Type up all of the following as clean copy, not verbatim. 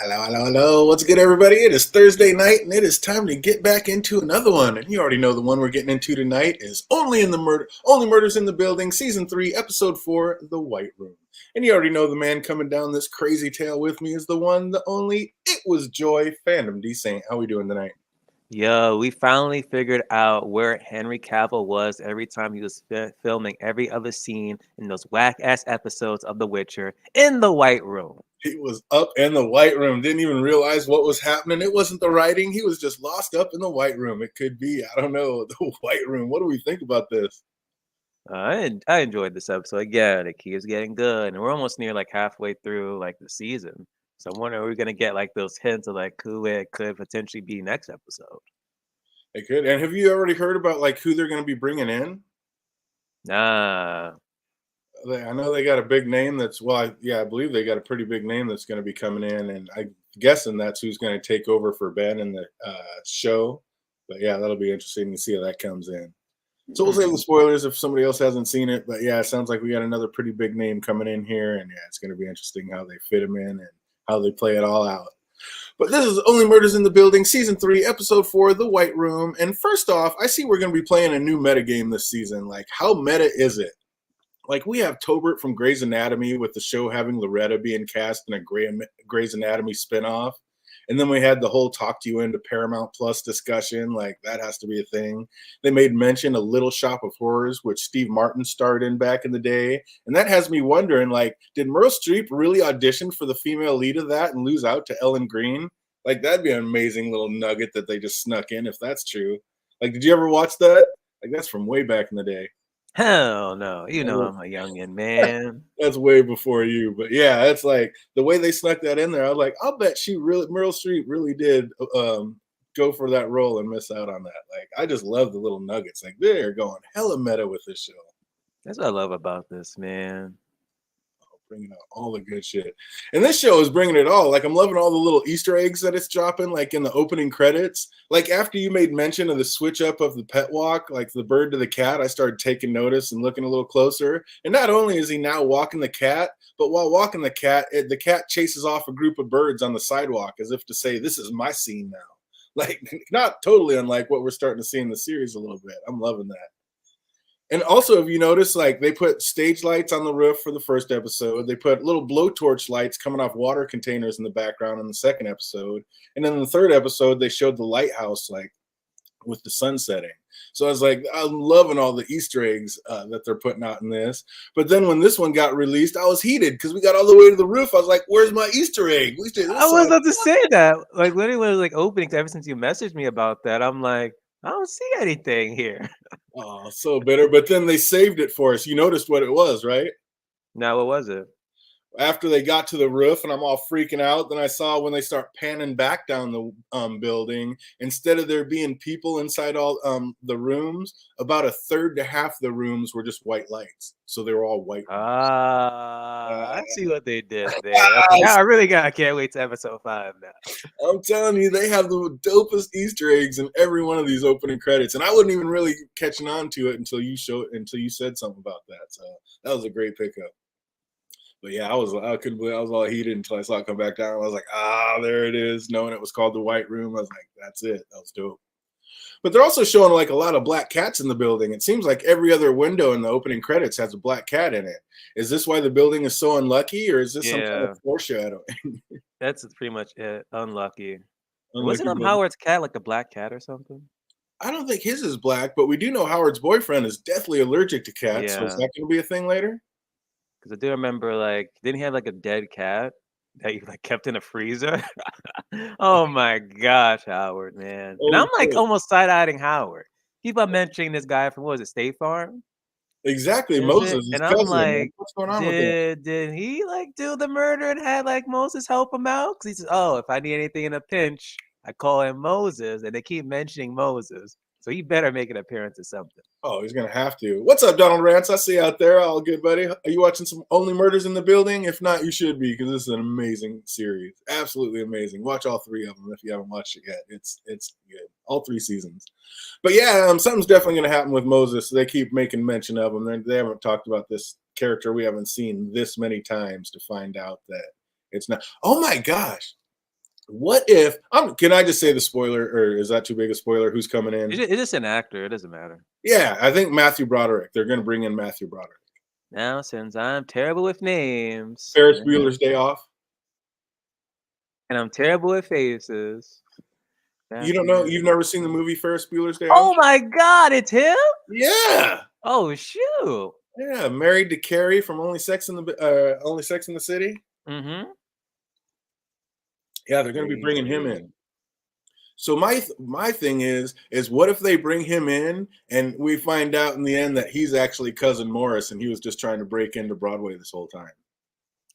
Hello, hello, hello. What's good, everybody? It is Thursday night, and it is time to get back into another one. And you already know the one we're getting into tonight is Only Murders in the Building, Season 3, Episode 4, The White Room. And you already know the man coming down this crazy tale with me is the one, the only, it was Joy Fandom D. Saint. How we doing tonight? Yo, we finally figured out where Henry Cavill was every time he was filming every other scene in those whack-ass episodes of The Witcher in the White Room. He was up in the White Room, didn't even realize what was happening. It wasn't the writing. He was just lost up in the White Room. It could be, I don't know, the White Room. What do we think about this? I enjoyed this episode. Again, it keeps getting good, and we're almost near like halfway through like the season. So I'm wondering, are we gonna get like those hints of like who it could potentially be next episode? It could. And have you already heard about like who they're going to be bringing in? Nah. I know they got a big name that's, I believe they got a pretty big name that's going to be coming in, and I'm guessing that's who's going to take over for Ben in the show. But yeah, that'll be interesting to see how that comes in. So we'll save the spoilers if somebody else hasn't seen it. But yeah, it sounds like we got another pretty big name coming in here, and yeah, it's going to be interesting how they fit him in and how they play it all out. But this is Only Murders in the Building, Season 3, Episode 4, The White Room. And first off, I see we're going to be playing a new metagame this season. Like, how meta is it? Like, we have Tobert from Grey's Anatomy with the show having Loretta being cast in a Grey's Anatomy spinoff. And then we had the whole Talk to You into Paramount Plus discussion. Like, that has to be a thing. They made mention of Little Shop of Horrors, which Steve Martin starred in back in the day. And that has me wondering, like, did Meryl Streep really audition for the female lead of that and lose out to Ellen Green? Like, that'd be an amazing little nugget that they just snuck in if that's true. Like, did you ever watch that? Like, that's from way back in the day. Hell no. You know I'm a youngin', man. That's way before you. But yeah, it's like the way they snuck that in there. I was like, I'll bet Meryl Streep really did go for that role and miss out on that. Like, I just love the little nuggets. Like, they're going hella meta with this show. That's what I love about this, man. Bringing out all the good shit. And this show is bringing it all. Like, I'm loving all the little Easter eggs that it's dropping, like in the opening credits. Like, after you made mention of the switch up of the pet walk, like the bird to the cat, I started taking notice and looking a little closer. And not only is he now walking the cat, but while walking the cat chases off a group of birds on the sidewalk as if to say, this is my scene now. Like, not totally unlike what we're starting to see in the series a little bit. I'm loving that. And also, if you notice, like, they put stage lights on the roof for the first episode. They put little blowtorch lights coming off water containers in the background in the second episode. And then in the third episode, they showed the lighthouse, like, with the sun setting. So I was like, I'm loving all the Easter eggs that they're putting out in this. But then when this one got released, I was heated because we got all the way to the roof. I was like, where's my Easter egg? I was about to say that. Like, when it was like opening, ever since you messaged me about that, I'm like, I don't see anything here. Oh, so bitter. But then they saved it for us. You noticed what it was, right? Now, what was it? After they got to the roof and I'm all freaking out, then I saw when they start panning back down the building, instead of there being people inside all the rooms, about a third to half the rooms were just white lights. So they were all white. I see what they did there. Now I can't wait to episode 5 now. I'm telling you, they have the dopest Easter eggs in every one of these opening credits. And I wasn't even really catching on to it until you said something about that. So that was a great pickup. But yeah, I couldn't believe I was all heated until I saw it come back down. I was like, there it is. Knowing it was called the White Room, I was like, that's it. That was dope. But they're also showing like a lot of black cats in the building. It seems like every other window in the opening credits has a black cat in it. Is this why the building is so unlucky, or is this some kind of foreshadowing? That's pretty much it. Unlucky. Wasn't Howard's cat like a black cat or something? I don't think his is black, but we do know Howard's boyfriend is deathly allergic to cats. Yeah. So is that going to be a thing later? Because I do remember, like, didn't he have like a dead cat that you like kept in a freezer? Oh my gosh, Howard, man! And I'm like almost side-eyeing Howard. Keep on mentioning this guy from, what was it, State Farm? Exactly, Moses. And I'm like, what's going on with him? Did he like do the murder and had like Moses help him out? Because he says, oh, if I need anything in a pinch, I call him Moses, and they keep mentioning Moses. So he better make an appearance or something. Oh, he's going to have to. What's up, Donald Rance? I see you out there. All good, buddy. Are you watching some Only Murders in the Building? If not, you should be, because this is an amazing series. Absolutely amazing. Watch all 3 of them if you haven't watched it yet. It's good. All 3 seasons. But yeah, something's definitely going to happen with Moses. They keep making mention of him. They haven't talked about this character we haven't seen this many times to find out that it's not. Oh, my gosh. What if can I just say the spoiler, or is that too big a spoiler? Who's coming in? It is an actor. It doesn't matter. Yeah, I think Matthew Broderick. They're going to bring in Matthew Broderick. Now, since I'm terrible with names, Ferris Bueller's Day Off. and I'm terrible with faces. You don't know? You've never seen the movie Ferris Bueller's Day Oh Off? my God, it's him? Yeah. Oh shoot. Yeah, married to Carrie from Only Sex in the City. Mm-hmm. Yeah, they're going to be bringing him in. So my thing is what if they bring him in and we find out in the end that he's actually Cousin Morris and he was just trying to break into Broadway this whole time?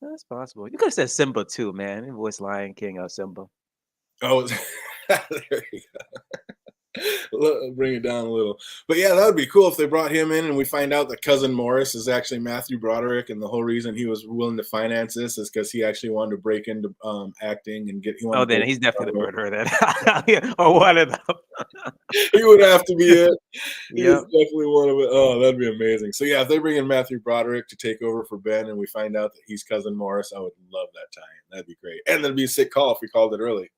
That's possible. You could have said Simba too, man. Voice Lion King of Simba. Oh, there you go. Bring it down a little. But yeah, that would be cool if they brought him in and we find out that Cousin Morris is actually Matthew Broderick, and the whole reason he was willing to finance this is because he actually wanted to break into acting and get. Oh, then he's definitely the murderer then, or one of them. He would have to be it. He's definitely one of it. Oh, that'd be amazing. So yeah, if they bring in Matthew Broderick to take over for Ben, and we find out that he's Cousin Morris, I would love that tie-in. That'd be great, and that'd be a sick call if we called it early.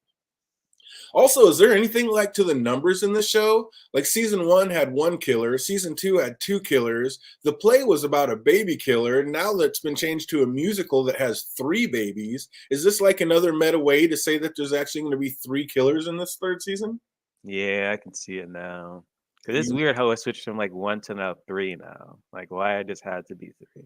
Also, is there anything like to the numbers in the show? Like season 1 had 1 killer, season 2 had 2 killers. The play was about a baby killer. Now that's been changed to a musical that has 3 babies. Is this like another meta way to say that there's actually going to be 3 killers in this 3rd season? Yeah, I can see it now. Because it's weird how it switched from like 1 to now 3 now. Like why it just had to be 3.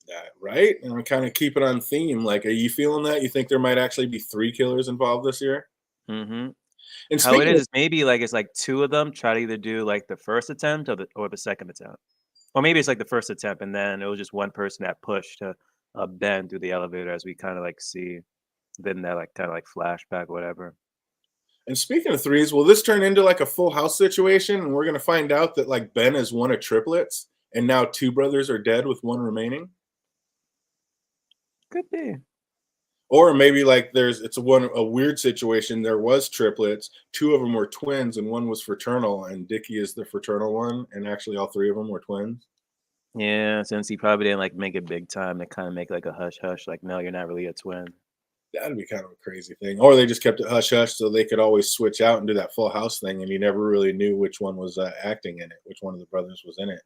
Yeah, right? And I'm kind of keep it on theme. Like, are you feeling that? You think there might actually be 3 killers involved this year? Mm-hmm. And how it is maybe like it's like 2 of them try to either do like the first attempt or the 2nd attempt, or maybe it's like the first attempt and then it was just one person that pushed to Ben through the elevator, as we kind of like see then that like kind of like flashback or whatever. And speaking of 3s, will this turn into like a Full House situation and we're going to find out that like Ben is one of triplets and now 2 brothers are dead with 1 remaining? Could be. Or maybe like it's a weird situation. There was triplets, 2 of them were twins, and 1 was fraternal, and Dickie is the fraternal one, and actually all 3 of them were twins. Yeah, since he probably didn't like make it big time to kind of make like a hush hush, like no, you're not really a twin. That'd be kind of a crazy thing. Or they just kept it hush hush so they could always switch out and do that Full House thing, and you never really knew which one was acting in it, which one of the brothers was in it.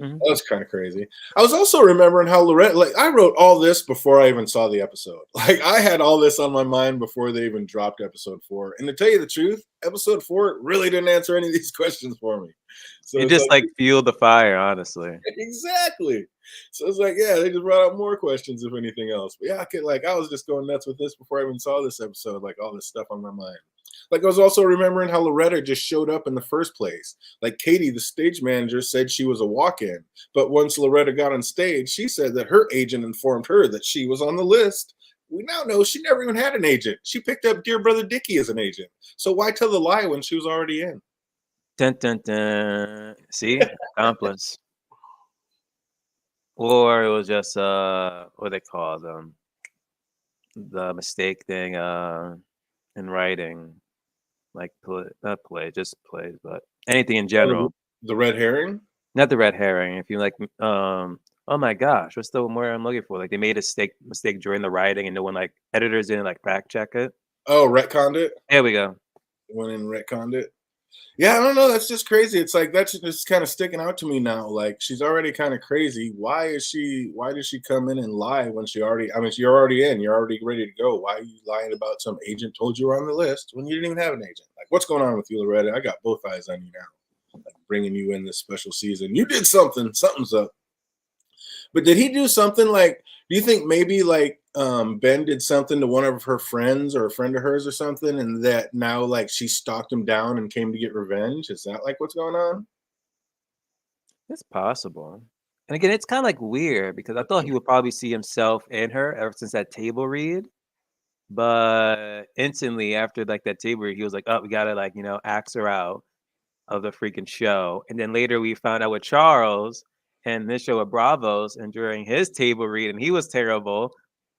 Mm-hmm. That was kind of crazy. I was also remembering how Loretta, like I wrote all this before I even saw the episode. Like I had all this on my mind before they even dropped episode 4. And to tell you the truth, episode 4 really didn't answer any of these questions for me. So it just like fueled the fire, honestly. Exactly. So it's like, yeah, they just brought up more questions, if anything else. But yeah, I was just going nuts with this before I even saw this episode, like all this stuff on my mind. Like I was also remembering how Loretta just showed up in the first place. Like Katie, the stage manager, said she was a walk-in. But once Loretta got on stage, she said that her agent informed her that she was on the list. We now know she never even had an agent. She picked up Dear Brother Dickie as an agent. So why tell the lie when she was already in? Dun, dun, dun. See? Accomplice. Or it was just what they call them, the mistake thing in writing, like not play, just plays, but anything in general. The red herring? Not the red herring. If you like, oh my gosh, what's the word I'm looking for? Like they made a mistake during the writing, and no one like editors didn't like fact check it. Oh, retconned it. There we go. Went in retconned it. Yeah, I don't know. That's just crazy. It's like that's just kind of sticking out to me now. Like she's already kind of crazy. Why did she come in and lie when you're already in, you're already ready to go. Why are you lying about some agent told you were on the list when you didn't even have an agent? Like what's going on with you, Loretta? I got both eyes on you now. Like bringing you in this special season. You did something's up. But did he do something like, do you think maybe like Ben did something to one of her friends or a friend of hers or something, and that now like she stalked him down and came to get revenge? Is that like what's going on? It's possible. And again, it's kind of like weird because I thought he would probably see himself in her ever since that table read. But instantly after like that table read, he was like, oh, we gotta like, axe her out of the freaking show. And then later we found out with Charles and this show with Bravos, and during his table read, and he was terrible,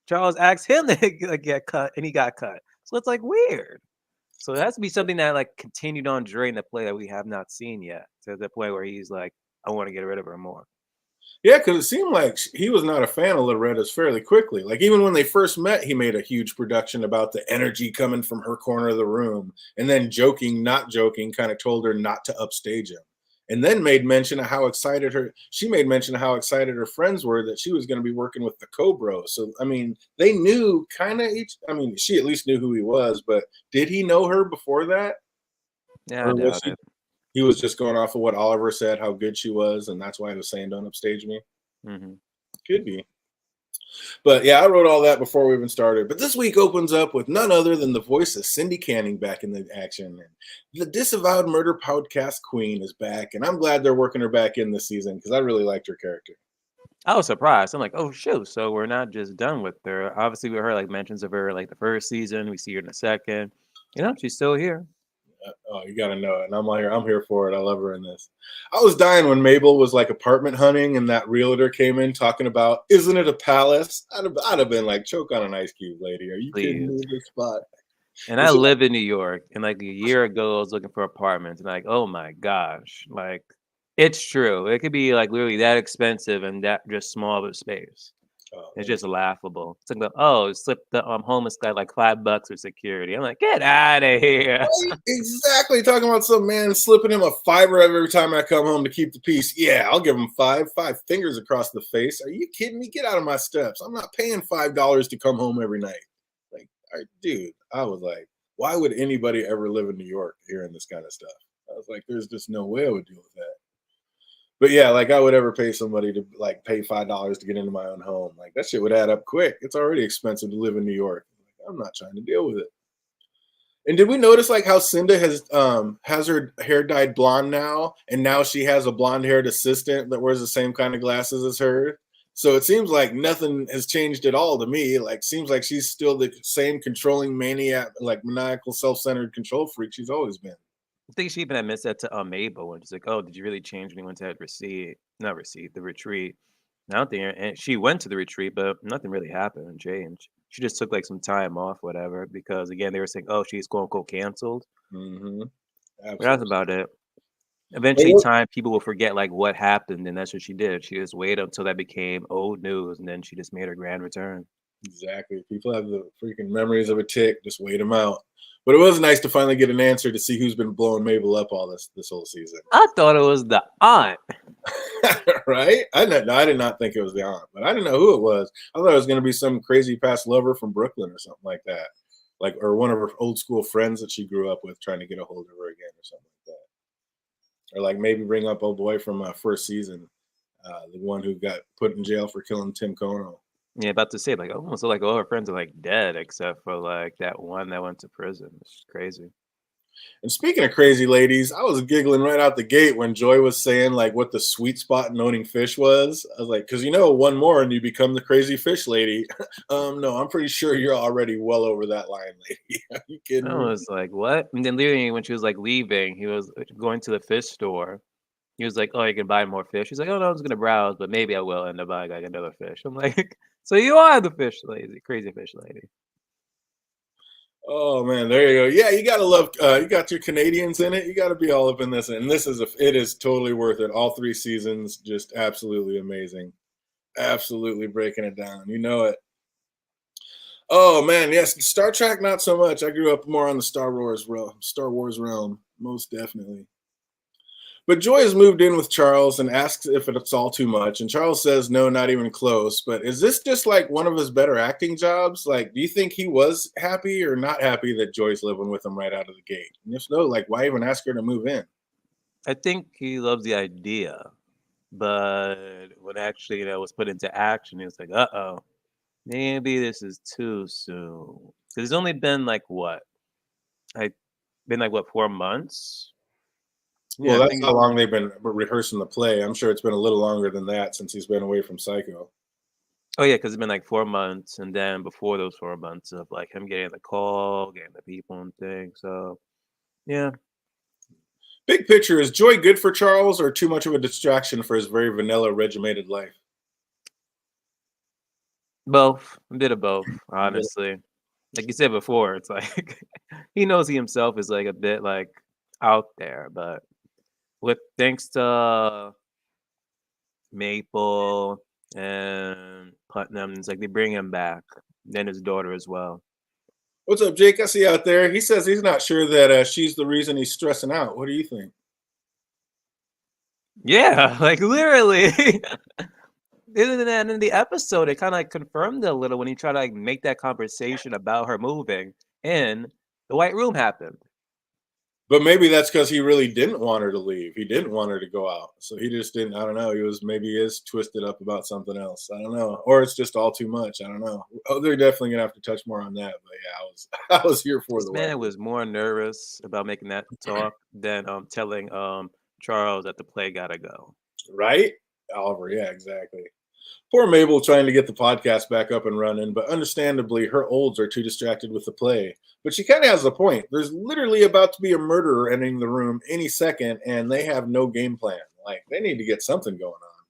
Charles asked him to get cut, and he got cut. So it's like weird. So it has to be something that like continued on during the play that we have not seen yet, to the point where he's like, I want to get rid of her more. Yeah, because it seemed like he was not a fan of Loretta's fairly quickly. Like even when they first met, he made a huge production about the energy coming from her corner of the room, and then joking, not joking, kind of told her not to upstage him. And then made mention of how excited she made mention of how excited her friends were that she was going to be working with the Cobro. So I mean, they knew kind of each. I mean, she at least knew who he was, but did he know her before that, Yeah, I or was doubt it. he was just going off of what Oliver said, how good she was, and that's why he was saying, "Don't upstage me." Hmm. Could be. But yeah, I wrote all that before we even started. But this week opens up with none other than the voice of Cindy Canning back in the action. And the Disavowed Murder Podcast Queen is back. And I'm glad they're working her back in this season because I really liked her character. I was surprised. I'm like, oh shoot! So we're not just done with her. Obviously, we heard like mentions of her like the first season. We see her in the second. You know, she's still here. Oh, you gotta know it. And I'm here for it. I love her in this. I was dying when Mabel was like apartment hunting and that realtor came in talking about, isn't it a palace? I'd have been like, choke on an ice cube, lady. Are you kidding Please. me? This spot. And I live in New York, and like a year ago, I was looking for apartments, and like, oh my gosh, like it's true. It could be like literally that expensive and that just small of a space. It's just laughable. It's like, oh, slip the homeless guy like $5 for security. I'm like, get out of here. Right? Exactly. Talking about some man slipping him a fiver every time I come home to keep the peace. Yeah, I'll give him five fingers across the face. Are you kidding me? Get out of my steps. I'm not paying $5 to come home every night. Like, dude, I was like, why would anybody ever live in New York hearing this kind of stuff? I was like, there's just no way I would deal with that. But yeah, like I would ever pay somebody to like pay $5 to get into my own home. Like that shit would add up quick. It's already expensive to live in New York. Like, I'm not trying to deal with it. And did we notice like how Cinda has her hair dyed blonde now, and now she has a blonde haired assistant that wears the same kind of glasses as her? So it seems like nothing has changed at all to me. Like seems like she's still the same controlling maniac, like maniacal, self-centered control freak she's always been. I think she even admits that to Mabel, and she's like, "Oh, did you really change when you went to that not receipt, the retreat?" And I don't think, and she went to the retreat, but nothing really happened and changed. She just took like some time off, whatever, because again, they were saying, "Oh, she's quote unquote canceled," Mm-hmm. but that's Absolutely. about it. Eventually, time people will forget like what happened, and that's what she did. She just waited until that became old news, and then she just made her grand return. Exactly. People have the freaking memories of a tick. Just wait them out. But it was nice to finally get an answer to see who's been blowing Mabel up all this whole season. I thought it was the aunt. Right? I did not think it was the aunt, but I didn't know who it was. I thought it was going to be some crazy past lover from Brooklyn or something like that, like or one of her old school friends that she grew up with, trying to get a hold of her again or something like that, or like maybe bring up old boy from first season, the one who got put in jail for killing Tim Kono. Yeah, about to say like almost like all her friends are like dead except for like that one that went to prison. It's crazy. And speaking of crazy ladies, I was giggling right out the gate when Joy was saying like what the sweet spot in owning fish was. I was like, because one more and you become the crazy fish lady. No, I'm pretty sure you're already well over that line, lady. Are you kidding I me? was like, what? And then literally when she was like leaving, he was going to the fish store. He was like, "Oh, you can buy more fish." He's like, "Oh no, I'm just gonna browse, but maybe I will end up buying like another fish." I'm like, "So you are the fish lady, crazy fish lady." Oh man, there you go. Yeah, you gotta love. You got your Canadians in it. You got to be all up in this, and it is totally worth it. All 3 seasons, just absolutely amazing. Absolutely breaking it down. You know it. Oh man, yes, Star Trek not so much. I grew up more on the Star Wars realm, most definitely. But Joy has moved in with Charles and asks if it's all too much. And Charles says, no, not even close. But is this just like one of his better acting jobs? Like, do you think he was happy or not happy that Joy's living with him right out of the gate? And if so, like, why even ask her to move in? I think he loves the idea, but when actually was put into action, he was like, "Uh oh, maybe this is too soon." Because it's only been like what? I been like what 4 months? Yeah, Well, I that's think. how long they've been rehearsing the play. I'm sure it's been a little longer than that since he's been away from Psycho. Oh yeah, because it's been like 4 months, and then before those 4 months of like him getting the call, getting the people and things. So yeah, Big picture, is Joy good for Charles or too much of a distraction for his very vanilla, regimented life? both, a bit of both, honestly. Like you said before, it's like he knows he himself is like a bit like out there, but with thanks to Maple and Putnam. It's like they bring him back. Then his daughter as well. What's up, Jake? I see you out there. He says he's not sure that she's the reason he's stressing out. What do you think? Yeah, like literally. Isn't that in the episode? It kind of like confirmed it a little when he tried to like make that conversation about her moving, and the White Room happened. But maybe that's because he really didn't want her to leave. He didn't want her to go out. So he just didn't. I don't know. He is twisted up about something else. I don't know. Or it's just all too much. I don't know. Oh, they're definitely gonna have to touch more on that. But yeah, I was here for This the man White Room. was more nervous about making that talk than telling Charles that the play gotta go. Right? Oliver, yeah, exactly. Poor Mabel trying to get the podcast back up and running, but understandably, her olds are too distracted with the play. But she kind of has a point. There's literally about to be a murderer entering the room any second, and they have no game plan. Like, they need to get something going on.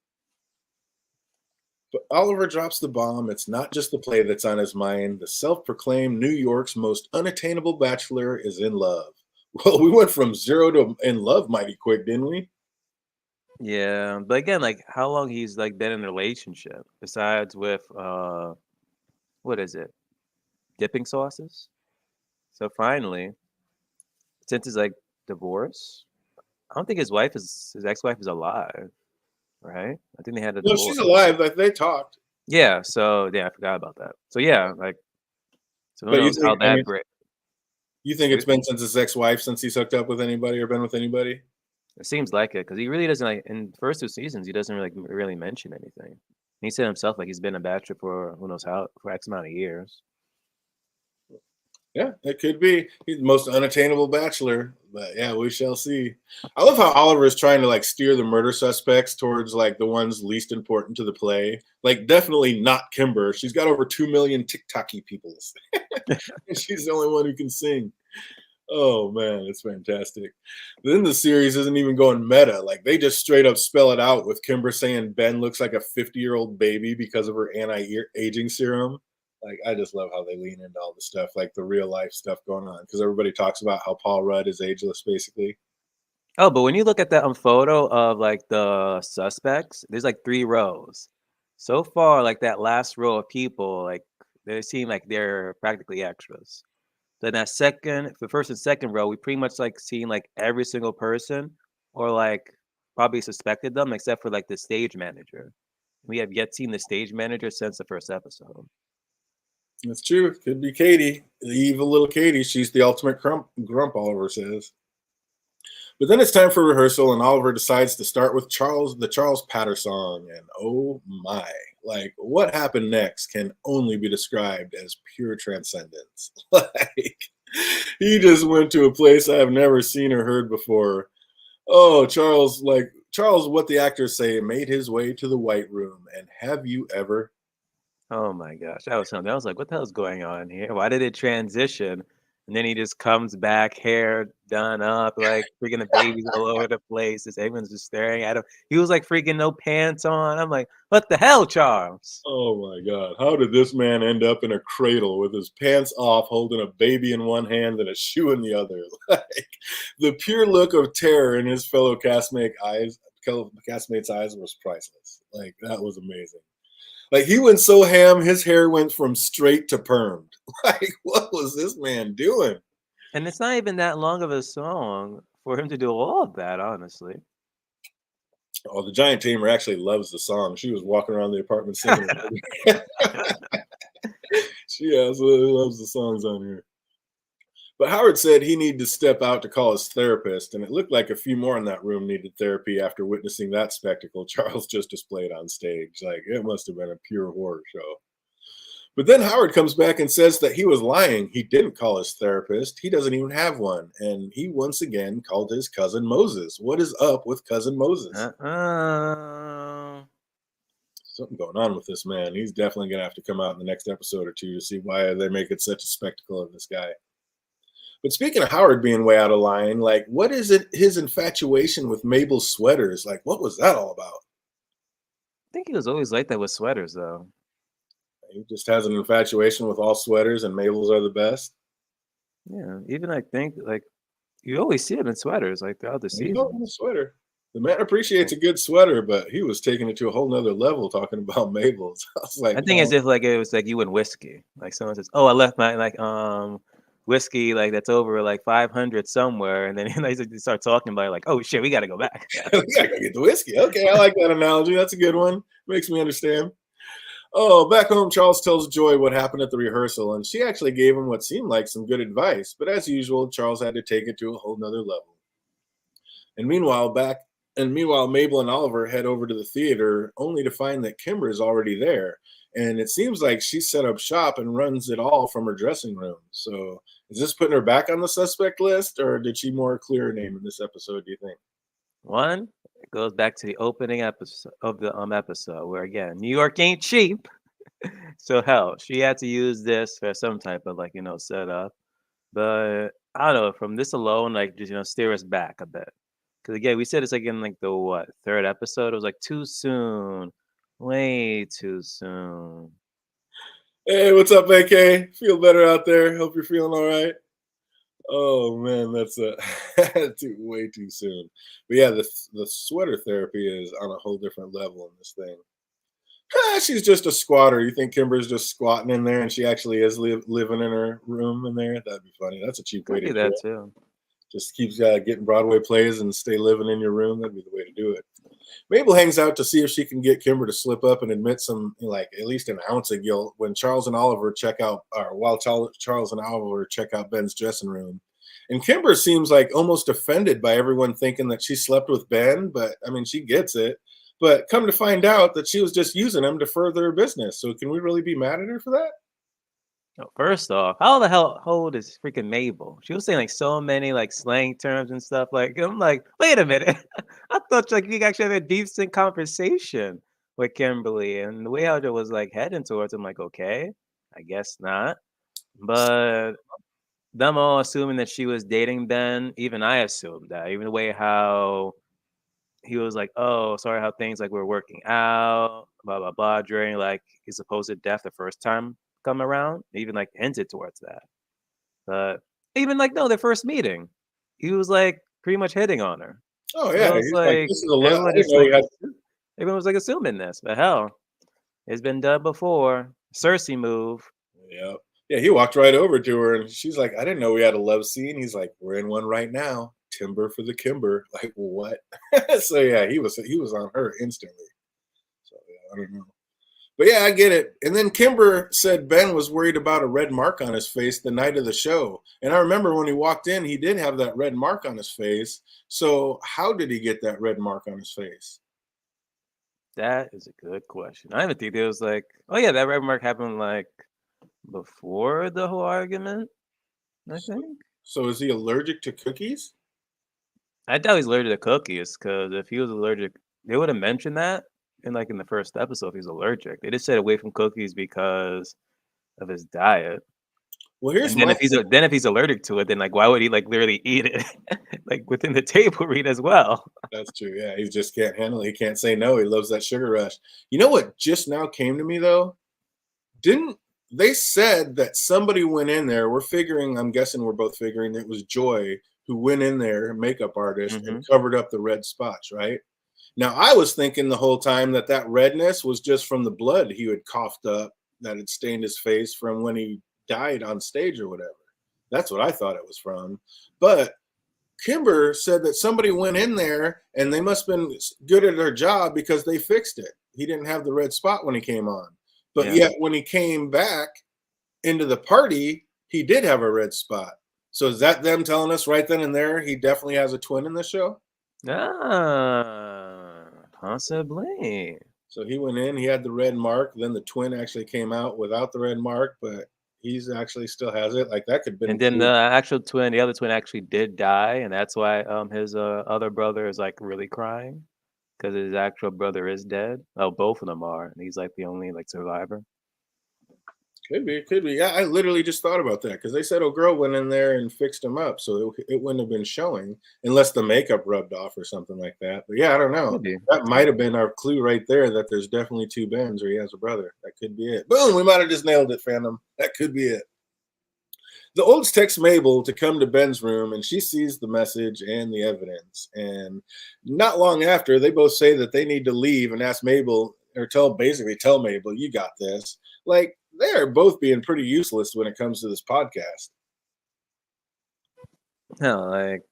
But Oliver drops the bomb. It's not just the play that's on his mind. The self-proclaimed New York's most unattainable bachelor is in love. Well, we went from 0 to in love mighty quick, didn't we? Yeah, but again, like how long he's like been in a relationship besides with what is it? Dipping sauces? So finally, since his like divorce, I don't think his ex-wife is alive, right? I think they had a No, divorce. she's alive. Like, they talked. Yeah, so yeah, I forgot about that. So yeah, like so who But knows how that break. you think it's been since his ex-wife since he's hooked up with anybody or been with anybody? It seems like it because he really doesn't like in the first 2 seasons. He doesn't really mention anything. He said himself like he's been a bachelor for who knows how for X amount of years. Yeah, it could be. He's the most unattainable bachelor, but yeah, we shall see. I love how Oliver is trying to like steer the murder suspects towards like the ones least important to the play. Like, definitely not Kimber. She's got over 2 million TikToky peoples. And she's the only one who can sing. Oh man, it's fantastic. Then the series isn't even going meta. Like, they just straight up spell it out with Kimber saying Ben looks like a 50-year-old baby because of her anti-aging serum. Like, I just love how they lean into all the stuff, like the real life stuff going on, because everybody talks about how Paul Rudd is ageless, basically. Oh, but when you look at that photo of like the suspects, there's like 3 rows. So far, like that last row of people, like they seem like they're practically extras. Then that second, the first and second row, we pretty much like seen like every single person, or like probably suspected them, except for like the stage manager. We have yet seen the stage manager since the first episode. That's true. Could be Katie, the evil little Katie. She's the ultimate grump, Oliver says. But then it's time for rehearsal, and Oliver decides to start with the Charles Patter song. And oh my, like, what happened next can only be described as pure transcendence. Like, he just went to a place I have never seen or heard before. Oh, Charles, what the actors say, made his way to the White Room. And have you ever? Oh my gosh, that was something. I was like, what the hell's going on here? Why did it transition? And then he just comes back, hair done up, like freaking the babies all over the place. As everyone's just staring at him. He was like freaking no pants on. I'm like, what the hell, Charles? Oh my God. How did this man end up in a cradle with his pants off, holding a baby in one hand and a shoe in the other? Like, the pure look of terror in his fellow castmates' eyes was priceless. Like, that was amazing. Like, he went so ham, his hair went from straight to permed. Like, what was this man doing? And it's not even that long of a song for him to do all of that, honestly. Oh, the giant tamer actually loves the song. She was walking around the apartment singing. She absolutely loves the songs on here. But Howard said he needed to step out to call his therapist, and it looked like a few more in that room needed therapy after witnessing that spectacle Charles just displayed on stage. Like, it must have been a pure horror show. But then Howard comes back and says that he was lying. He didn't call his therapist. He doesn't even have one. And he once again called his cousin Moses. What is up with cousin Moses? Something going on with this man. He's definitely going to have to come out in the next episode or two to see why they make it such a spectacle of this guy. But speaking of Howard being way out of line, like, what is it, his infatuation with Mabel's sweaters? Like, what was that all about? I think he was always like that with sweaters, though. He just has an infatuation with all sweaters, and Mabel's are the best. Yeah, even I think like you always see it in sweaters like throughout the season. In a sweater. The man appreciates a good sweater, but he was taking it to a whole nother level talking about Mabel's. I was like, I think as if like it was like you and whiskey. Like someone says, "Oh, I left my whiskey like that's over like 500 somewhere," and then they start talking about it, like, "Oh shit, we got to go back." we gotta go get the whiskey. Okay, I like that analogy. That's a good one. Makes me understand. Oh, back home, Charles tells Joy what happened at the rehearsal, and she actually gave him what seemed like some good advice. But as usual, Charles had to take it to a whole nother level. And meanwhile, Mabel and Oliver head over to the theater, only to find that Kimber is already there. And it seems like she set up shop and runs it all from her dressing room. So, is this putting her back on the suspect list, or did she more clear her name in this episode? Do you think? One, it goes back to the opening episode of the episode where again, New York ain't cheap. So hell, she had to use this for some type of like setup. But I don't know. From this alone, like just steer us back a bit. Because again, we said it's like in like the what third episode. It was like too soon, way too soon. Hey, what's up, AK? Feel better out there? Hope you're feeling all right. Oh man, that's way too soon. But yeah, the sweater therapy is on a whole different level in this thing. She's just a squatter. You think Kimber's just squatting in there, and she actually is living in her room in there? That'd be funny. That's a cheap way to do that it. too. Just keeps getting Broadway plays and stay living in your room. That'd be the way to do it. Mabel hangs out to see if she can get Kimber to slip up and admit some, like at least an ounce of guilt when Charles and Oliver check out, or while Charles and Oliver check out Ben's dressing room. And Kimber seems like almost offended by everyone thinking that she slept with Ben, but I mean, she gets it. But come to find out that she was just using him to further her business. So can we really be mad at her for that? Oh, first off, how the hell old is freaking Mabel? She was saying like so many like slang terms and stuff. Like I'm like, wait a minute. I thought like you actually had a decent conversation with Kimberly, and the way how it was like heading towards, I'm like, okay, I guess not. But them all assuming that she was dating Ben, even I assumed that. Even the way how he was like, oh, sorry how things like were working out, blah blah blah, during like his supposed death the first time come around, even like hinted towards that. But even like no, their first meeting, he was like pretty much hitting on her. Oh And I yeah, was he's like, like, this is a I everyone didn't just know he like had. everyone was like assuming this, but hell, it's been done before. Cersei move. Yeah. Yeah, he walked right over to her and she's like, I didn't know we had a love scene. He's like, we're in one right now. Timber for the Kimber. Like, what? So yeah, he was on her instantly. So yeah, I don't know. But yeah, I get it. And then Kimber said Ben was worried about a red mark on his face the night of the show. And I remember when he walked in, he did have that red mark on his face. So how did he get that red mark on his face? That is a good question. I even think it was like, oh yeah, that red mark happened like before the whole argument. I think. So is he allergic to cookies? I doubt he's allergic to cookies, because if he was allergic, they would have mentioned that in the first episode if he's allergic. They just said away from cookies because of his diet. Well, here's And then my if he's allergic to it, then like why would he like literally eat it like within the table read as well? That's true. Yeah, he just can't handle it. He can't say no. He loves that sugar rush. You know what just now came to me though? Didn't they said that somebody went in there? I'm guessing we're both figuring it was Joy who went in there, a makeup artist, and covered up the red spots, right? Now, I was thinking the whole time that redness was just from the blood he had coughed up that had stained his face from when he died on stage or whatever. That's what I thought it was from. But Kimber said that somebody went in there and they must have been good at their job because they fixed it. He didn't have the red spot when he came on. But yet when he came back into the party, he did have a red spot. So is that them telling us right then and there he definitely has a twin in the show? Possibly. So he went in, he had the red mark, then the twin actually came out without the red mark, but he's actually still has it. Like that could have been. And then the other twin actually did die, and that's why his other brother is like really crying because his actual brother is dead. Oh, both of them are, and he's like the only like survivor. Could be. Yeah, I literally just thought about that because they said a girl went in there and fixed him up, so it wouldn't have been showing unless the makeup rubbed off or something like that. But yeah, I don't know. That might have been our clue right there that there's definitely two Bens or he has a brother. That could be it. Boom, we might have just nailed it, fandom. That could be it. The Olds text Mabel to come to Ben's room, and she sees the message and the evidence. And not long after, they both say that they need to leave and ask Mabel, or tell Mabel, you got this. Like, they're both being pretty useless when it comes to this podcast. No, like,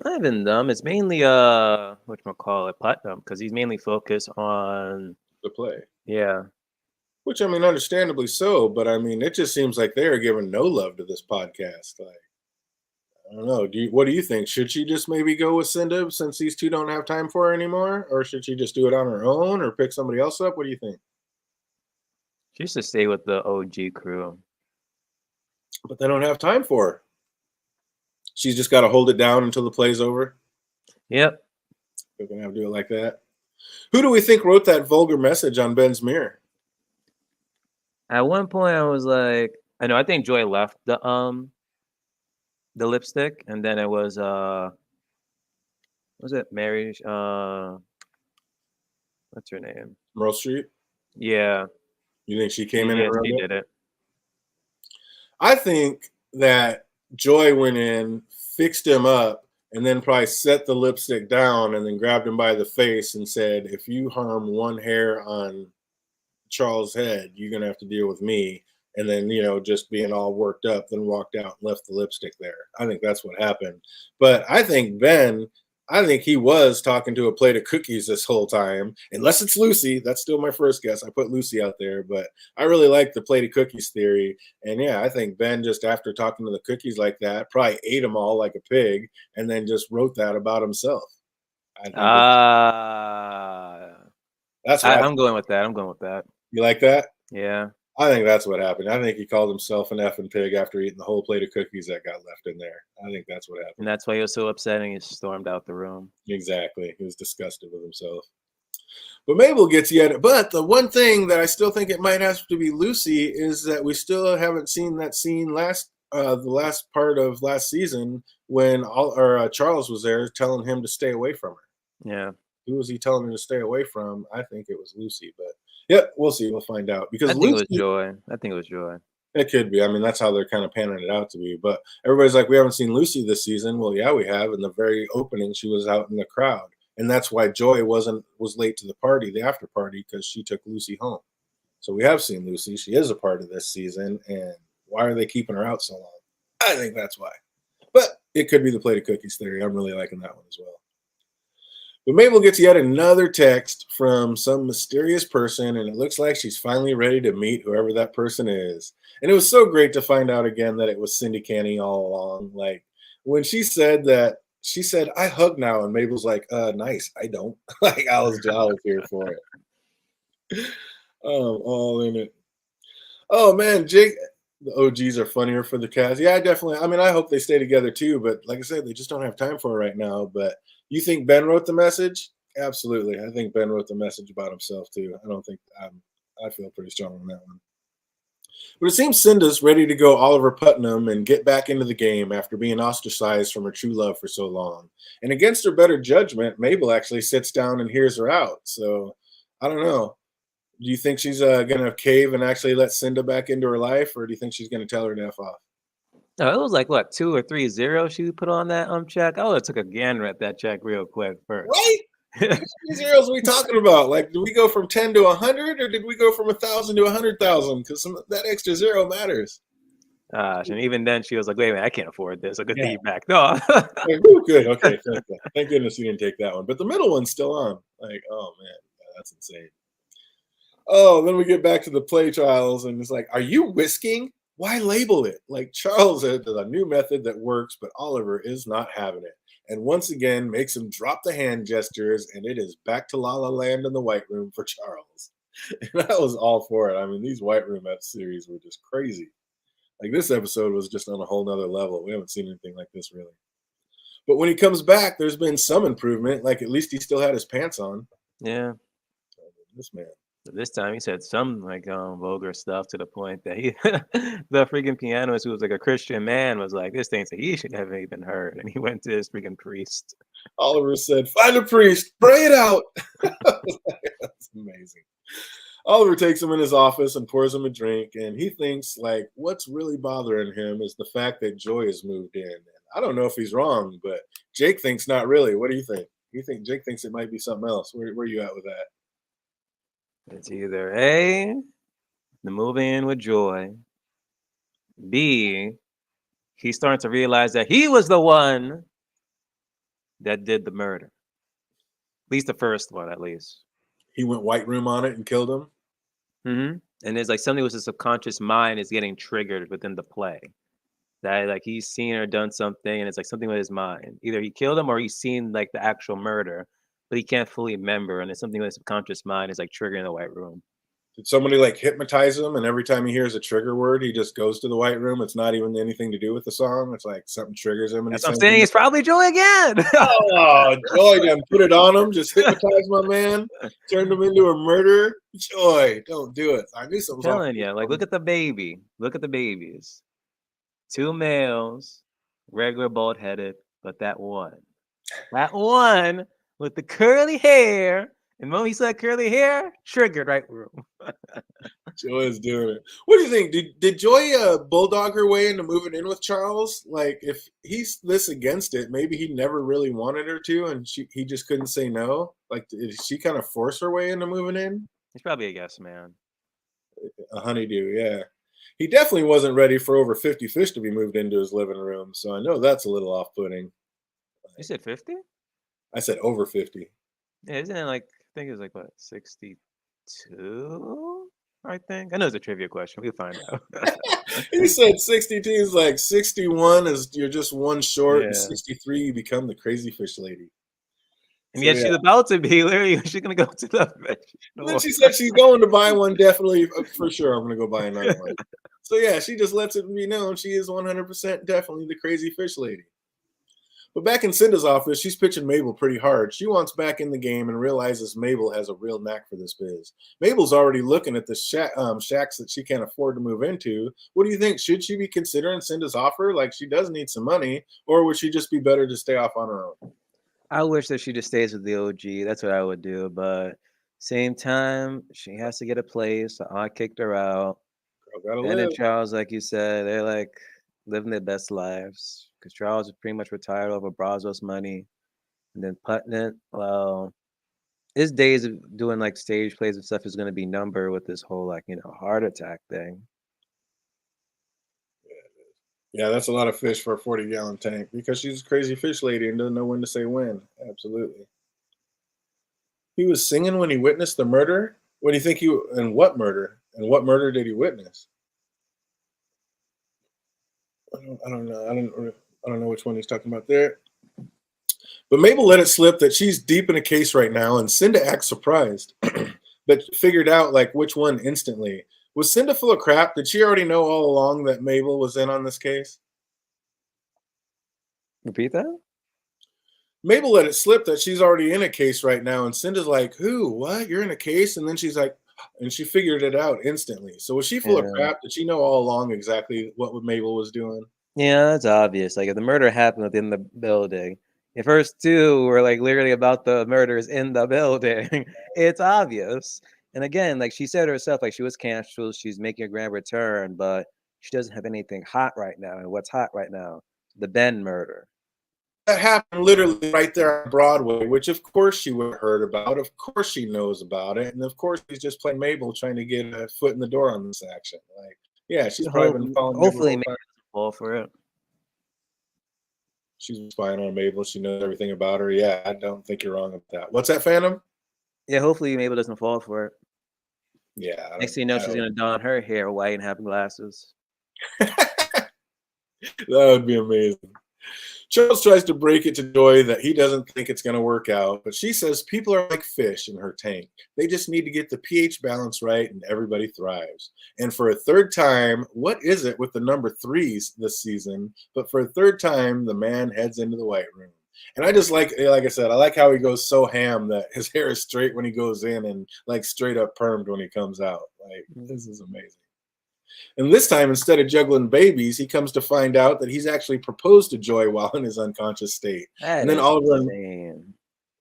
not even them. It's mainly whatchamacallit, Putnam, because he's mainly focused on The play. Yeah. Which, I mean, understandably so, but I mean, it just seems like they are giving no love to this podcast. Like, I don't know. What do you think? Should she just maybe go with Cinda since these two don't have time for her anymore? Or should she just do it on her own or pick somebody else up? What do you think? She used to stay with the OG crew. But they don't have time for her. She's just got to hold it down until the play's over. Yep. We're going to have to do it like that. Who do we think wrote that vulgar message on Ben's mirror? At one point, I was like, I think Joy left the lipstick, and then it was was it Mary? What's her name? Merle Street. Yeah. You think she came in and wrote she it? did it. I think that Joy went in, fixed him up, and then probably set the lipstick down and then grabbed him by the face and said, if you harm one hair on Charles' head, you're going to have to deal with me. And then, just being all worked up, then walked out and left the lipstick there. I think that's what happened. But I think he was talking to a plate of cookies this whole time, unless it's Lucy. That's still my first guess. I put Lucy out there, but I really like the plate of cookies theory. And yeah, I think Ben, just after talking to the cookies like that, probably ate them all like a pig and then just wrote that about himself. That's what I'm going with that. I'm going with that. You like that? Yeah. I think that's what happened. I think he called himself an effing pig after eating the whole plate of cookies that got left in there. I think that's what happened. And that's why he was so upset and he stormed out the room. Exactly. He was disgusted with himself. But Mabel gets but the one thing that I still think it might have to be Lucy is that we still haven't seen that scene the last part of last season when Charles was there telling him to stay away from her. Yeah. Who was he telling her to stay away from? I think it was Lucy, but yep, we'll see. We'll find out. Because I think it was Joy. It could be. I mean, that's how they're kind of panning it out to be. But everybody's like, we haven't seen Lucy this season. Well, yeah, we have. In the very opening, she was out in the crowd. And that's why Joy was late to the party, the after party, because she took Lucy home. So we have seen Lucy. She is a part of this season. And why are they keeping her out so long? I think that's why. But it could be the plate of cookies theory. I'm really liking that one as well. But Mabel gets yet another text from some mysterious person, and it looks like she's finally ready to meet whoever that person is. And it was so great to find out again that it was Cindy Canny all along. Like, when she said, I hug now, and Mabel's like, nice, I don't. Like, I was here for it. All in it. Oh, man, Jake, the OGs are funnier for the cast. Yeah, definitely. I mean, I hope they stay together too, but like I said, they just don't have time for it right now. But you think Ben wrote the message? Absolutely. I think Ben wrote the message about himself too. I feel pretty strong on that one. But it seems Cinda's ready to go Oliver Putnam and get back into the game after being ostracized from her true love for so long. And against her better judgment, Mabel actually sits down and hears her out. So I don't know. Do you think she's going to cave and actually let Cinda back into her life, or do you think she's going to tell her to F off? No, it was like, what, 2 or 3 zeros she put on that check? I would have took a gander at that check real quick first. Right? How many zeros are we talking about? Like, did we go from 10 to 100, or did we go from 1,000 to 100,000? Because that extra zero matters. Gosh, and even then she was like, wait a minute, I can't afford this. I could take you back. No. Like, ooh, good. Okay, thank goodness you didn't take that one. But the middle one's still on. Like, oh, man, that's insane. Oh, then we get back to the play trials, and it's like, are you whisking? Why label it? Like, Charles has a new method that works, but Oliver is not having it. And once again, makes him drop the hand gestures, and it is back to La La Land in the White Room for Charles. And I was all for it. I mean, these White Room series were just crazy. Like, this episode was just on a whole nother level. We haven't seen anything like this, really. But when he comes back, there's been some improvement. Like, at least he still had his pants on. Yeah. This man. This time he said some like vulgar stuff to the point that the freaking pianist, who was like a Christian man, was like, this thing that he should have even heard, and he went to his freaking priest. Oliver said, "Find a priest, pray it out." That's amazing. Oliver takes him in his office and pours him a drink, and he thinks like what's really bothering him is the fact that Joy has moved in. And I don't know if he's wrong, but Jake thinks not really. What do you think? You think Jake thinks it might be something else? Where are you at with that? It's either A, the moving in with Joy, B, he's starting to realize that he was the one that did the murder. At least the first one, at least. He went white room on it and killed him. And there's like something with his subconscious mind is getting triggered within the play. That like he's seen or done something, and it's like something with his mind. Either he killed him or he's seen like the actual murder, but he can't fully remember, and it's something with his subconscious mind is like triggering the white room. Did somebody like hypnotize him, and every time he hears a trigger word, he just goes to the white room? It's not even anything to do with the song. It's like something triggers him. And that's what I'm saying. It's probably Joy again. Oh, Joy done put it on him. Just hypnotized my man. Turned him into a murderer. Joy, don't do it. I knew something was telling you. Like, look at the baby. Look at the babies. 2 males, regular bald-headed, but that one with the curly hair. And when he said curly hair, triggered right room. Joy is doing it. What do you think? Did Joy bulldog her way into moving in with Charles? Like, if he's this against it, maybe he never really wanted her to, and he just couldn't say no. Like, did she kind of force her way into moving in? He's probably a yes man. A honeydew, yeah. He definitely wasn't ready for over 50 fish to be moved into his living room, so I know that's a little off-putting. You said 50? I said over 50. Yeah, isn't it like, I think it was like, what, 62? I think. I know it's a trivia question. We'll find out. He said 62 is like 61 is you're just one short, and 63 you become the crazy fish lady. And yet she's about to be, literally, she's going to go to the fish. And then she said she's going to buy one, definitely, for sure, I'm going to go buy another one. So yeah, she just lets it be known she is 100% definitely the crazy fish lady. But back in Cinda's office, she's pitching Mabel pretty hard. She wants back in the game and realizes Mabel has a real knack for this biz. Mabel's already looking at the shacks that she can't afford to move into. What do you think? Should she be considering Cinda's offer? Like, she does need some money, or would she just be better to stay off on her own? I wish that she just stays with the OG. That's what I would do. But same time, she has to get a place. So I kicked her out. And then Charles, like you said, they're like living their best lives. Because Charles is pretty much retired over Brazos money. And then Putnam, well, his days of doing like stage plays and stuff is going to be numbered with this whole like, heart attack thing. Yeah, that's a lot of fish for a 40-gallon tank because she's a crazy fish lady and doesn't know when to say when. Absolutely. He was singing when he witnessed the murder? What do you think and what murder? And what murder did he witness? I don't know. I don't know which one he's talking about there. But Mabel let it slip that she's deep in a case right now, and Cinda acts surprised, but figured out like which one instantly. Was Cinda full of crap? Did she already know all along that Mabel was in on this case? Repeat that? Mabel let it slip that she's already in a case right now, and Cinda's like, who? What? You're in a case? And then she's like, and she figured it out instantly. So was she full of crap? Did she know all along exactly what Mabel was doing? Yeah, that's obvious. Like, if the murder happened within the building, the first two were like literally about the murders in the building. It's obvious. And again, like she said herself, like she was canceled, she's making a grand return, but she doesn't have anything hot right now. And what's hot right now? The Ben murder. That happened literally right there on Broadway, which of course she would have heard about. Of course she knows about it. And of course she's just playing Mabel trying to get a foot in the door on this action. Like, yeah, she's probably been following hopefully Mabel doesn't fall for it. She's spying on Mabel. She knows everything about her. Yeah, I don't think you're wrong about that. What's that, Phantom? Yeah, hopefully Mabel doesn't fall for it. Yeah. Next thing you know, she's going to don her hair white and have glasses. That would be amazing. Charles tries to break it to Joy that he doesn't think it's going to work out, but she says people are like fish in her tank. They just need to get the pH balance right and everybody thrives. And for a third time, what is it with the number 3s this season? But for a third time, the man heads into the white room. And I just like I said, I like how he goes so ham that his hair is straight when he goes in and like straight up permed when he comes out. Like, this is amazing. And this time, instead of juggling babies, he comes to find out that he's actually proposed to Joy while in his unconscious state. And then Oliver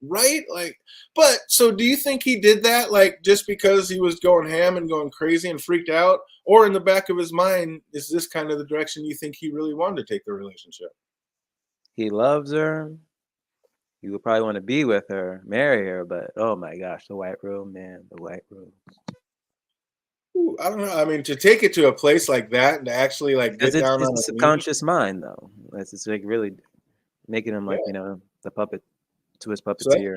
Right? Like, but so do you think he did that like just because he was going ham and going crazy and freaked out? Or in the back of his mind, is this kind of the direction you think he really wanted to take the relationship? He loves her. He would probably want to be with her, marry her, but oh my gosh, the white room, man, the white room. Ooh, I don't know. I mean, to take it to a place like that and to actually like Because get down it's on the a knee, subconscious mind, though. It's like really making him like, yeah. you know, the puppet to his So that, puppeteer.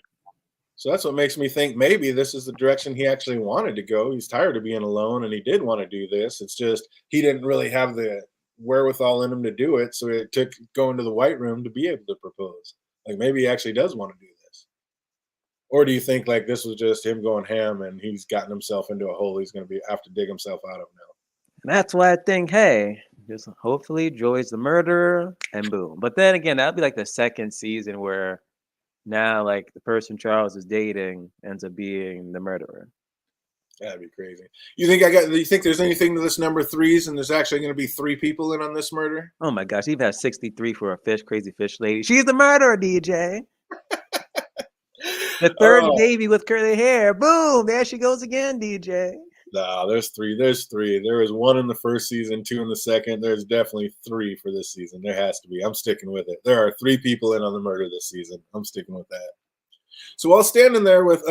so that's what makes me think maybe this is the direction he actually wanted to go. He's tired of being alone and he did want to do this. It's just he didn't really have the wherewithal in him to do it. So it took going to the white room to be able to propose. Like maybe he actually does want to do this. Or do you think like this was just him going ham and he's gotten himself into a hole he's going to be have to dig himself out of now? And that's why I think, hey, just hopefully Joy's the murderer and boom. But then again, that'd be like the second season where now like the person Charles is dating ends up being the murderer. That'd be crazy. You think I got? Do you think there's anything to this number threes, and there's actually going to be 3 people in on this murder? Oh my gosh, Eve has 63 for a fish, crazy fish lady. She's the murderer, DJ. The third Oh baby with curly hair. Boom, there she goes again, DJ. no, there's three. There's three. There was one in the first season, two in the second. There's definitely three for this season. There has to be. I'm sticking with it. There are 3 people in on the murder this season. I'm sticking with that. So while standing there with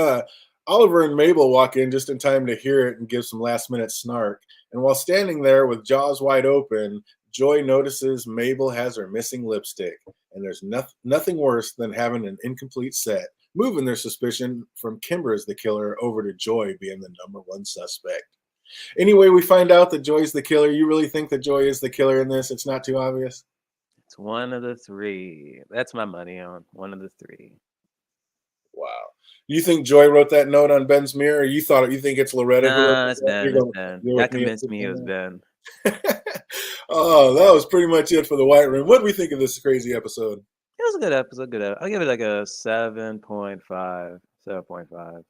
Oliver and Mabel walk in just in time to hear it and give some last minute snark. And while standing there with jaws wide open, Joy notices Mabel has her missing lipstick. And there's nothing worse than having an incomplete set, moving their suspicion from Kimber as the killer over to Joy being the number one suspect. Anyway, we find out that Joy's the killer. You really think that Joy is the killer in this? It's not too obvious? It's one of the 3. That's my money on one of the 3. Wow. You think Joy wrote that note on Ben's mirror, or you think it's Loretta who wrote Nah, it's that? Ben. It's Ben. You're That with me at convinced this me it was one Ben. now? Oh, that was pretty much it for the White Room. What do we think of this crazy episode? It was a good episode. Good. I'll give it like a 7.5. 7.5.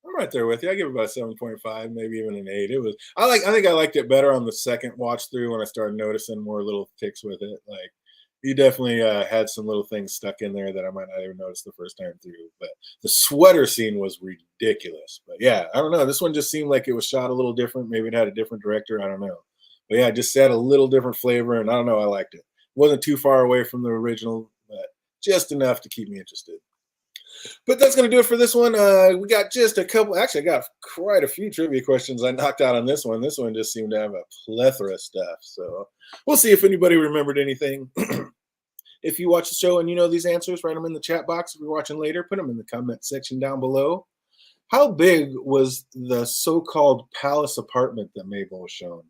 I'm right there with you. I give it about 7.5, maybe even an 8. It was I think I liked it better on the second watch through when I started noticing more little ticks with it. Like you definitely had some little things stuck in there that I might not even notice the first time through. But the sweater scene was ridiculous. But yeah, I don't know. This one just seemed like it was shot a little different. Maybe it had a different director. I don't know. But yeah, it just had a little different flavor, and I don't know. I liked it. It wasn't too far away from the original, but just enough to keep me interested. But that's going to do it for this one. We got just a couple. Actually, I got quite a few trivia questions I knocked out on this one. This one just seemed to have a plethora of stuff. So we'll see if anybody remembered anything. If you watch the show and you know these answers, write them in the chat box. If you're watching later, put them in the comment section down below. How big was the so-called palace apartment that Mabel was shown?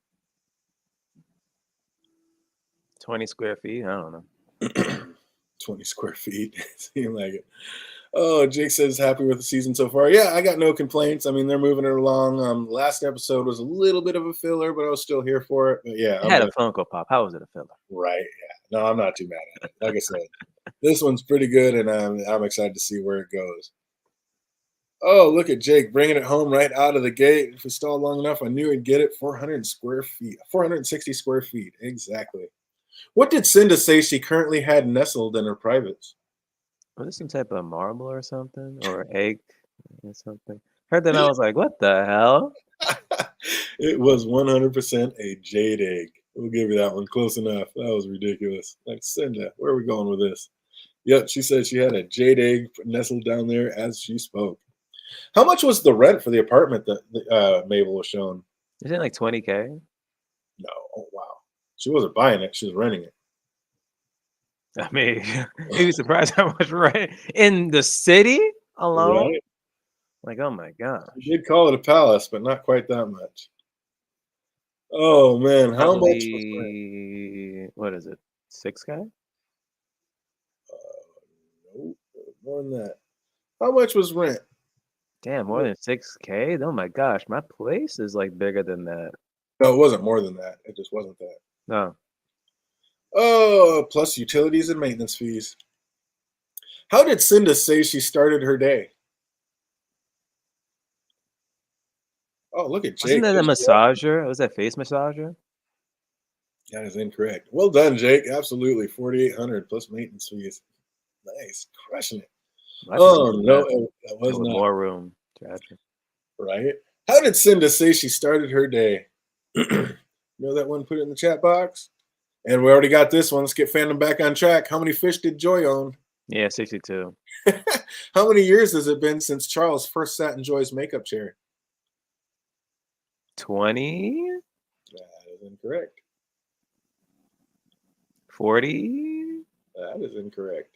20 square feet. I don't know. 20 square feet. Seemed like it. Oh, Jake says happy with the season so far. Yeah, I got no complaints. I mean, they're moving it along. Last episode was a little bit of a filler, but I was still here for it. But yeah, It had a Funko Pop. How was it a filler? right. Yeah, no, I'm not too mad at it. Like I said, this one's pretty good, and I'm excited to see where it goes. Oh, look at Jake bringing it home right out of the gate. If we stalled long enough, I knew he'd get it. 400 square feet, 460 square feet, exactly. What did Cinda say she currently had nestled in her privates? Was this some type of marble or something? Or egg or something? Heard that and I was like, what the hell? It was 100% a jade egg. We'll give you that one. Close enough. That was ridiculous. Like, Cinda, where are we going with this? Yep, she said she had a jade egg nestled down there as she spoke. How much was the rent for the apartment that Mabel was shown? Isn't it like 20K? No. Oh, wow. She wasn't buying it. She was renting it. I mean, you'd be surprised how much rent in the city alone. Right? Like, oh my god. She did call it a palace, but not quite that much. Oh, man. How much was rent? Probably, what is it? 6K? Nope. More than that. How much was rent? Damn, more than 6K? Oh my gosh, my place is like bigger than that. No, it wasn't more than that. It just wasn't that. No. Oh, plus utilities and maintenance fees. How did Cinda say she started her day? Oh, look at Jake. Wasn't that a massager? Was that face massager? That is incorrect. Well done, Jake. Absolutely. 4,800 plus maintenance fees. Nice. Crushing it. Oh, no, that was with not. more room. Tragic. Right? How did Cinda say she started her day? Know that one? Put it in the chat box. And we already got this one. Let's get fandom back on track. How many fish did Joy own? Yeah, 62. How many years has it been since Charles first sat in Joy's makeup chair? 20? That is incorrect. 40? That is incorrect.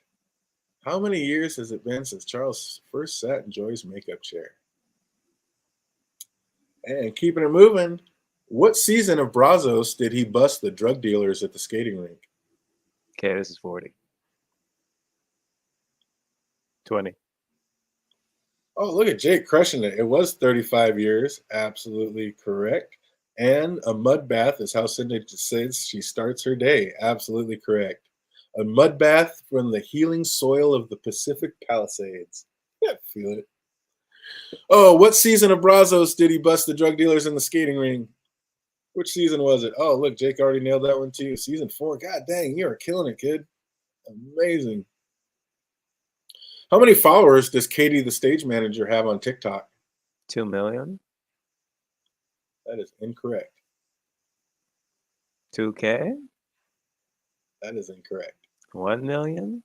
How many years has it been since Charles first sat in Joy's makeup chair? And keeping it moving, what season of Brazos did he bust the drug dealers at the skating rink? Okay, this is 40. 20. Oh, look at Jake crushing it. It was 35 years. Absolutely correct. And a mud bath is how Cindy says she starts her day. Absolutely correct. A mud bath from the healing soil of the Pacific Palisades. Yeah, feel it. Oh, what season of Brazos did he bust the drug dealers in the skating ring? Which season was it? Oh, look, Jake already nailed that one too. Season 4. God dang, you are killing it, kid. Amazing. How many followers does Katie, the stage manager, have on TikTok? 2 million? That is incorrect. 2K? That is incorrect. 1 million?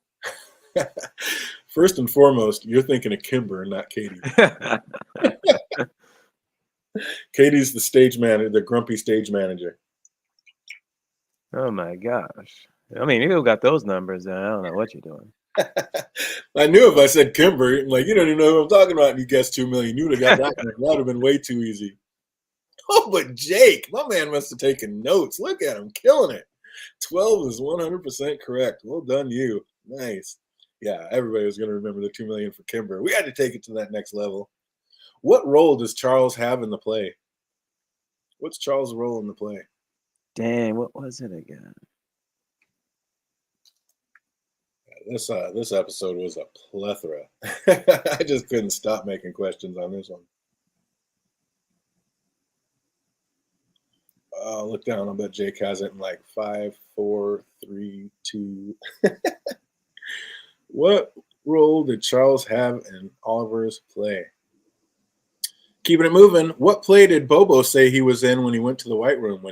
First and foremost, you're thinking of Kimber, not Katie. Katie's the stage manager, the grumpy stage manager. Oh my gosh. I mean, you got those numbers, then I don't know what you're doing. I knew if I said Kimber, like, you don't even know who I'm talking about, and you guessed 2 million, you would have got that one. That would have been way too easy. Oh, but Jake, my man must have taken notes. Look at him, killing it. 12 is 100% correct. Well done, you. Nice. Yeah, everybody was going to remember the 2 million for Kimber. We had to take it to that next level. What role does Charles have in the play? What's Charles' role in the play? Dang, what was it again? This episode was a plethora. I just couldn't stop making questions on this one. Look down. I bet Jake has it in like 5, 4, 3, 2. What role did Charles have in Oliver's play? Keeping it moving. What play did Bobo say he was in when he went to the White Room?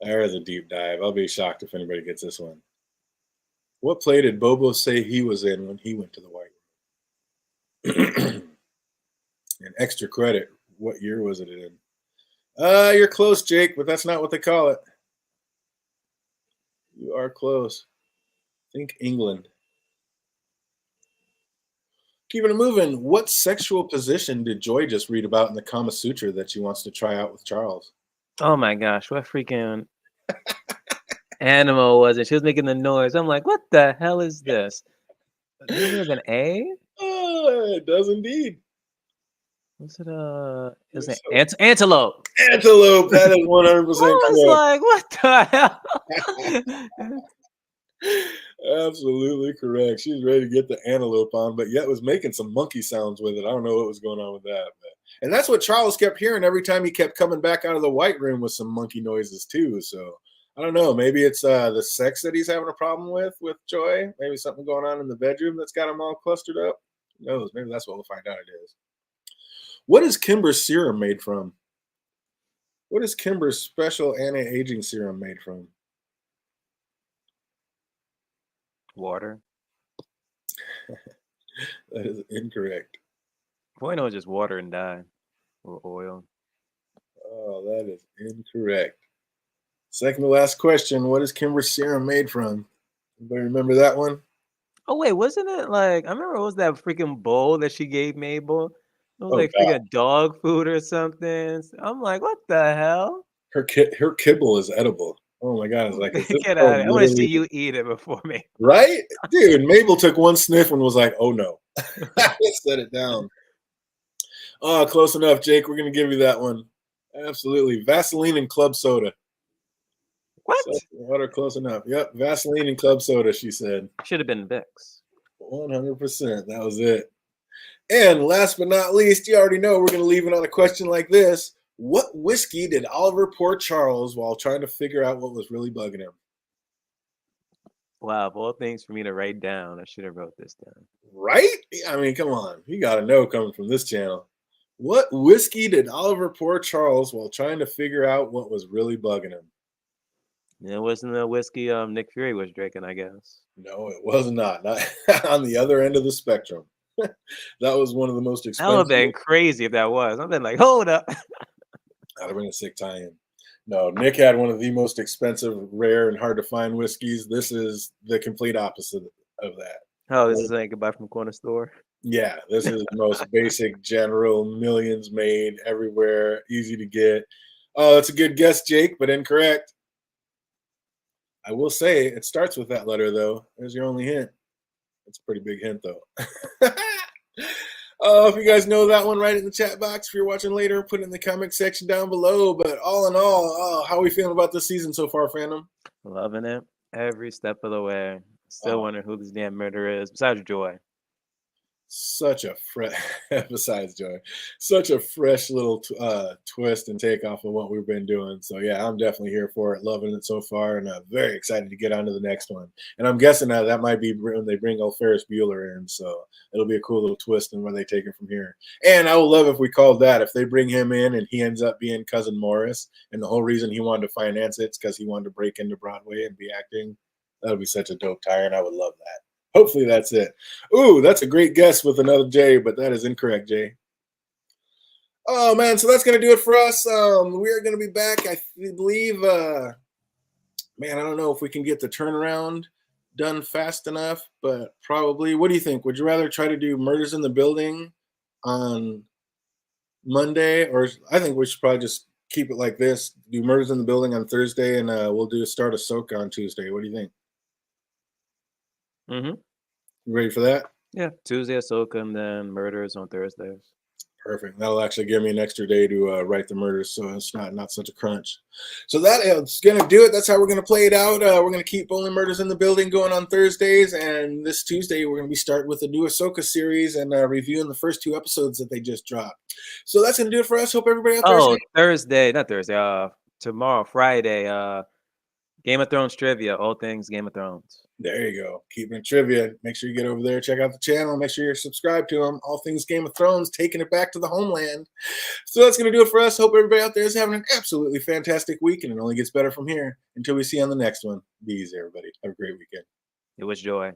There is a deep dive. I'll be shocked if anybody gets this one. What play did Bobo say he was in when he went to the White Room? And extra credit. What year was it in? You're close, Jake, but that's not what they call it. You are close. Think England. Keeping it moving. What sexual position did Joy just read about in the Kama Sutra that she wants to try out with Charles? Oh my gosh, what freaking animal was it? She was making the noise. I'm like, what the hell is this? Does it have an A? It does indeed. Was it is it antelope? Antelope. That is 100% I was like, what the hell? Absolutely correct. She's ready to get the antelope on, but yet was making some monkey sounds with it. I don't know what was going on with that. And that's what Charles kept hearing every time he kept coming back out of the White Room with some monkey noises too. So I don't know. Maybe it's the sex that he's having a problem with Joy. Maybe something going on in the bedroom that's got him all clustered up. Who knows? Maybe that's what we'll find out it is. What is Kimber's serum made from? What is Kimber's special anti-aging serum made from? Water. That is incorrect. Boy, no, it's just water and dye or oil. Oh, that is incorrect. Second to last question. What is Kimber's serum made from? Anybody remember that one? Oh wait, wasn't it like I remember it was that freaking bowl that she gave Mabel? It was like God. freaking dog food or something. I'm like, what the hell? Her kibble is edible. Oh my God! It's like, is this Get girl out of it. I want to see literally- you eat it before me. right, dude? Mabel took one sniff and was like, "Oh no," set it down. Oh, close enough, Jake. We're gonna give you that one. Absolutely, Vaseline and club soda. What? Water, close enough. Yep, Vaseline and club soda. She said. Should have been Vicks. 100%. That was it. And last but not least, you already know we're going to leave it on a question like this. What whiskey did Oliver pour Charles while trying to figure out what was really bugging him? Wow, of all things for me to write down, I should have wrote this down. Right? I mean, come on. You got to know coming from this channel. What whiskey did Oliver pour Charles while trying to figure out what was really bugging him? It wasn't the whiskey Nick Fury was drinking, I guess. No, it was not. Not on the other end of the spectrum. That was one of the most That would have expensive. been crazy if that was. I've been like, hold up. That'd have been a sick tie-in. No, Nick had one of the most expensive, rare, and hard to find whiskeys. This is the complete opposite of that. Oh, this is like a buy from the corner store. Yeah, this is the most basic, general, millions made everywhere, easy to get. Oh, that's a good guess, Jake, but incorrect. I will say it starts with that letter, though. There's your only hint. It's a pretty big hint, though. If you guys know that one, write it in the chat box. If you're watching later, put it in the comment section down below. But all in all, how are we feeling about this season so far, fandom? Loving it every step of the way. Still wondering who this damn murderer is, besides Joy. Such a fresh, besides Joy, such a fresh little twist and take off of what we've been doing. So yeah, I'm definitely here for it, loving it so far, and very excited to get on to the next one. And I'm guessing that might be when they bring old Ferris Bueller in, so it'll be a cool little twist in where they take it from here. And I would love if we called that, if they bring him in and he ends up being Cousin Morris, and the whole reason he wanted to finance it's because he wanted to break into Broadway and be acting. That would be such a dope tie, and I would love that. Hopefully that's it. Ooh, that's a great guess with another J, but that is incorrect, Jay. Oh, man, so that's going to do it for us. We are going to be back, I believe. Man, I don't know if we can get the turnaround done fast enough, but probably. What do you think? Would you rather try to do Murders in the Building on Monday? Or I think we should probably just keep it like this. Do Murders in the Building on Thursday, and we'll do a start Ahsoka on Tuesday. What do you think? Mm-hmm. You ready for that? Yeah, Tuesday Ahsoka and then Murders on Thursdays. Perfect. That'll actually give me an extra day to write the murders, so it's not such a crunch. So that is going to do it. That's how we're going to play it out. We're going to keep Only Murders in the Building going on Thursdays, and this Tuesday we're going to be starting with the new Ahsoka series and reviewing the first 2 episodes that they just dropped. So that's going to do it for us. Hope everybody out there. Oh, Thursday, not Thursday. Tomorrow, Friday. Game of Thrones trivia. All things Game of Thrones. There you go. Keeping it trivia. Make sure you get over there, check out the channel. Make sure you're subscribed to them. All things Game of Thrones, taking it back to the homeland. So that's going to do it for us. Hope everybody out there is having an absolutely fantastic week, and it only gets better from here. Until we see you on the next one. Be easy, everybody. Have a great weekend. It was Joy.